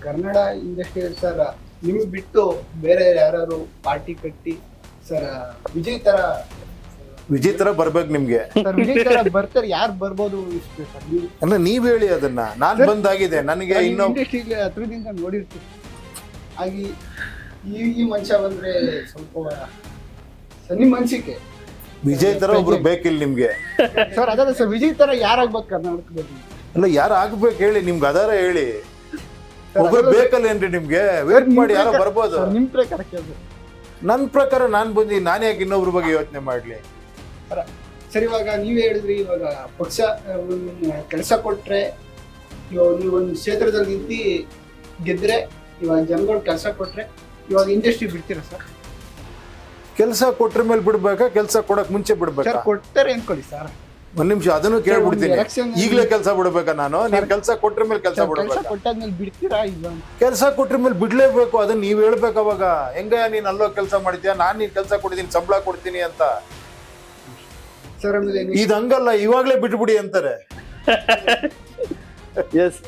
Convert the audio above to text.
Kannada industry sir ನಿಮ್ಗೆ ಬಿಟ್ಟು ಬೇರೆ ಯಾರು ಪಾರ್ಟಿ ಕಟ್ಟಿ ಸರ್ ವಿಜಯ್ ತರ ಬರ್ಬೇಕು ನಿಮ್ಗೆ. ವಿಜಯ್ ತರ ಬರ್ತಾರೆ, ಯಾರು ಬರ್ಬೋದು ಇಷ್ಟು ಸರ್ ನೀವು ಅಂದ್ರೆ ನೀವ್ ಹೇಳಿ ಅದನ್ನ. ನಾನ್ ಬಂದಾಗಿದೆ ನನಗೆ ಇನ್ನೂ ಇಂಡಸ್ಟ್ರಿ ಹತ್ರದಿಂದ ನೋಡಿರ್ತೀವಿ. ಹಾಗೆ ಈ ಮನುಷ್ಯ ಬಂದ್ರೆ ಸ್ವಲ್ಪ ನಿಮ್ಮ ಅನ್ಸಿಕೆ ವಿಜಯ್ ತರ ಒಬ್ರು ಬೇಕಿಲ್ಲ ನಿಮ್ಗೆ. ಸರ್ ಅದಲ್ಲ ಸರ್, ವಿಜಯ್ ತರ ಯಾರಾಗ್ಬೇಕು ಕರ್ನಾಟಕದಲ್ಲಿ? ಅಲ್ಲ ಯಾರು ಆಗ್ಬೇಕು ಹೇಳಿ, ನಿಮ್ಗೆ ಅದಾರ ಹೇಳಿ. ಒಬ್ರು ಬೇಕಲ್ಲೇನ್ರಿ ನಿಮ್ಗೆ? ವೇಟ್ ಮಾಡಿ ಯಾರೋ ಬರ್ಬೋದು. ನಿಮ್ ಪ್ರಕಾರ ಕೇಳ್ಬೇಕು. ನನ್ ಪ್ರಕಾರ ನಾನ್ ಬಂದಿ ನಾನು ಯಾಕೆ ಇನ್ನೊಬ್ರ ಬಗ್ಗೆ ಯೋಚನೆ ಮಾಡ್ಲಿ? ಸರ್ ಇವಾಗ ನೀವೇ ಹೇಳಿದ್ರಿ, ಇವಾಗ ಪಕ್ಷ ಕೆಲಸ ಕೊಟ್ರೆ ನೀವು ಒಂದು ಕ್ಷೇತ್ರದಲ್ಲಿ ನಿಂತು ಗೆದ್ರೆ, ಇವಾಗ ಜನಗಳು ಕೆಲಸ ಕೊಟ್ರೆ ಇವಾಗ ಇಂಡಸ್ಟ್ರಿ ಬಿಡ್ತೀರಾ ಸರ್? ಕೆಲಸ ಕೊಟ್ರ ಮೇಲೆ ಬಿಡ್ಬೇಕಾ, ಕೆಲಸ ಕೊಡಕ್ ಮುಂಚೆ ಬಿಡ್ಬೇಕಾ? ಸರ್ ಕೊಡ್ತಾರೆ ಅನ್ಕೊಳ್ಳಿ ಸರ್, ಒಂದ್ ನಿಮಿಷ ಅದನ್ನು ಕೇಳ್ಬಿಡ್ತೀನಿ. ಈಗಲೇ ಕೆಲಸ ಬಿಡ್ಬೇಕಾ ನಾನು? ನೀವ್ ಕೆಲಸ ಕೊಟ್ರ ಮೇಲೆ ಕೆಲಸ ಕೆಲಸ ಬಿಡ್ಬೇಕಾ? ಕೊಟ್ಟಾದ್ಮೇಲೆ ಬಿಡ್ತೀರಾ ಇಲ್ಲ? ಕೆಲಸ ಕೊಟ್ರ ಮೇಲೆ ಬಿಡ್ಲೇಬೇಕು. ಅದನ್ನ ನೀವ್ ಹೇಳ್ಬೇಕು. ಅವಾಗ ಹೆಂಗ ನೀನ್ ಅಲ್ಲೋ ಕೆಲಸ ಮಾಡ್ತೀಯ, ನಾನ್ ನೀನ್ ಕೆಲಸ ಕೊಡ್ತೀನಿ, ಸಂಬಳ ಕೊಡ್ತೀನಿ ಅಂತ. ಸರ್ ಆಮೇಲೆ ಇದ್ ಹಂಗಲ್ಲ, ಇವಾಗ್ಲೇ ಬಿಟ್ಬಿಡಿ ಅಂತಾರೆ. ಎಸ್